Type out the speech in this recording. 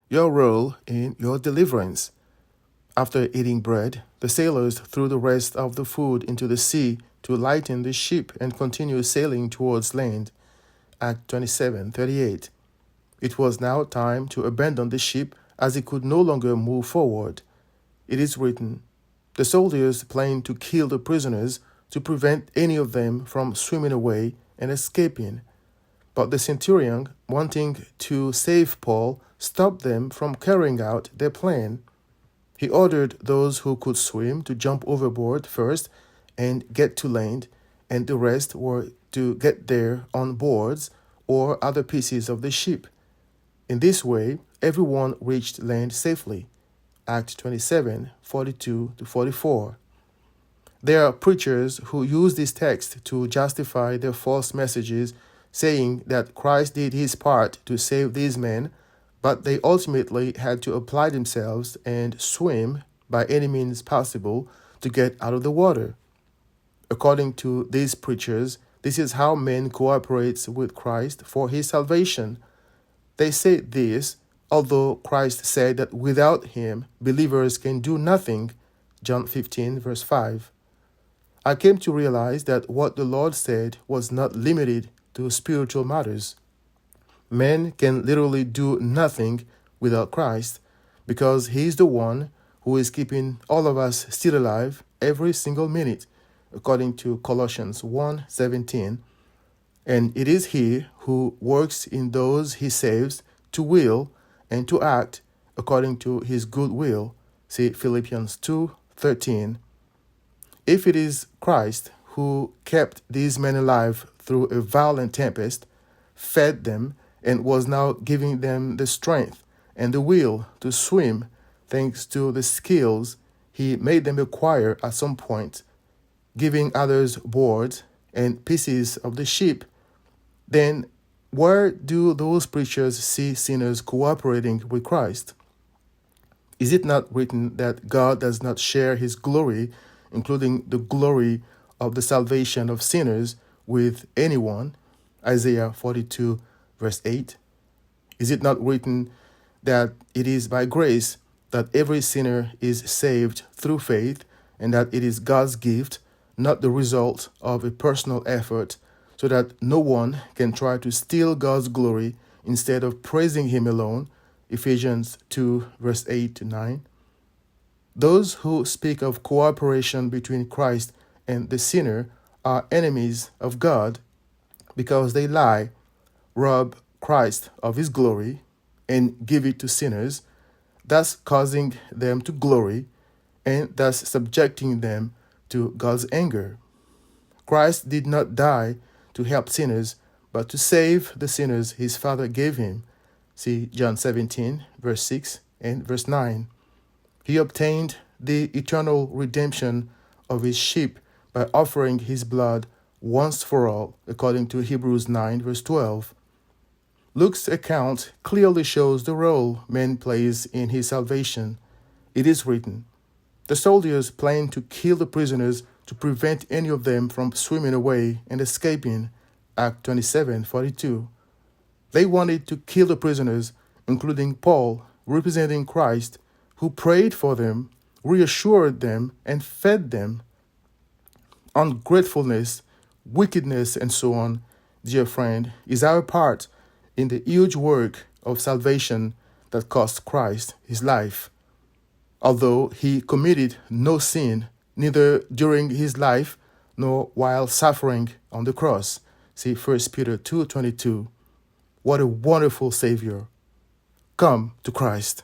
Your role in your deliverance. After eating bread, the sailors threw the rest of the food into the sea to lighten the ship and continue sailing towards land. Act 27:38. It was now time to abandon the ship as it could no longer move forward. It is written, the soldiers planned to kill the prisoners to prevent any of them from swimming away and escaping. But the centurion, wanting to save Paul, stopped them from carrying out their plan. He ordered those who could swim to jump overboard first and get to land, and the rest were to get there on boards or other pieces of the ship. In this way, everyone reached land safely. Acts 27:42-44. There are preachers who use this text to justify their false messages, saying that Christ did his part to save these men, but they ultimately had to apply themselves and swim by any means possible to get out of the water. According to these preachers, this is how man cooperates with Christ for his salvation. They say this, although Christ said that without him, believers can do nothing, John 15:5. I came to realize that what the Lord said was not limited to spiritual matters. Man can literally do nothing without Christ because he is the one who is keeping all of us still alive every single minute, according to Colossians 1:17. And it is he who works in those he saves to will and to act according to his good will. See Philippians 2:13. If it is Christ who kept these men alive through a violent tempest, fed them, and was now giving them the strength and the will to swim thanks to the skills he made them acquire at some point, giving others boards and pieces of the ship, then where do those preachers see sinners cooperating with Christ? Is it not written that God does not share his glory, including the glory of the salvation of sinners, with anyone? Isaiah 42:8. Is it not written that it is by grace that every sinner is saved through faith, and that it is God's gift, not the result of a personal effort, so that no one can try to steal God's glory instead of praising him alone? Ephesians 2:8-9. Those who speak of cooperation between Christ and the sinner are enemies of God because they lie, rob Christ of his glory, and give it to sinners, thus causing them to glory and thus subjecting them to God's anger. Christ did not die to help sinners, but to save the sinners his Father gave him. See John 17:6 and verse 9. He obtained the eternal redemption of his sheep by offering his blood once for all, according to Hebrews 9:12. Luke's account clearly shows the role man plays in his salvation. It is written, the soldiers planned to kill the prisoners to prevent any of them from swimming away and escaping. Act 27:42. They wanted to kill the prisoners, including Paul, representing Christ, who prayed for them, reassured them, and fed them. Ungratefulness, wickedness, and so on, dear friend, is our part in the huge work of salvation that cost Christ his life. Although he committed no sin, neither during his life nor while suffering on the cross. See 1 Peter 2:22. What a wonderful Savior. Come to Christ.